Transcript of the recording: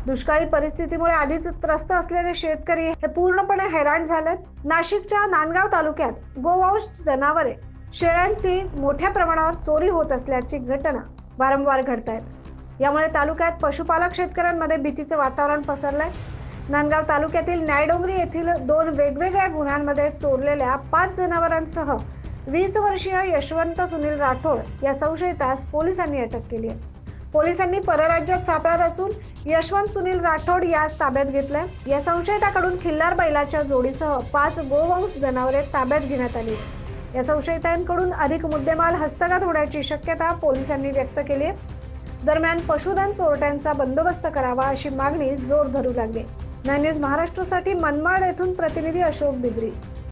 दुष्काळी परिस्थितीमुळे आधीच त्रस्त असलेले शेतकरी हे पूर्णपणे हैराण झालेत। नाशिकच्या नांदगाव तालुक्यात गोवंश जनावरे शेळ्यांची मोठ्या प्रमाणावर चोरी होत असल्याची घटना वारंवार घडत आहेत। यामुळे तालुक्यात पशुपालक शेतकऱ्यांमध्ये भीतीचे वातावरण पसरलंय। नांदगाव तालुक्यातील न्यायडोंगरी येथील 2 वेगवेगळ्या गुन्ह्यांमध्ये चोरलेल्या 5 जनावरांसह 20 वर्षीय यशवंत सुनील राठोड या संशयितास पोलिसांनी अटक केली आहे। पोलिसांनी परराज्यात सापळा रचून यशवंत सुनील राठोड यास ताब्यात घेतलंय। या संशयिताकडून खिल्लार बैलाच्या जोडीसह 5 गोवंश जनावरे ताब्यात घेण्यात आली। या संशयितांकडून अधिक मुद्देमाल हस्तगत होण्याची शक्यता पोलिसांनी व्यक्त केली आहे। दरम्यान पशुधन चोरट्यांचा बंदोबस्त करावा अशी मागणी जोर धरू लागली। 9 न्यूज महाराष्ट्रासाठी मनमाड येथून प्रतिनिधी अशोक बिद्री।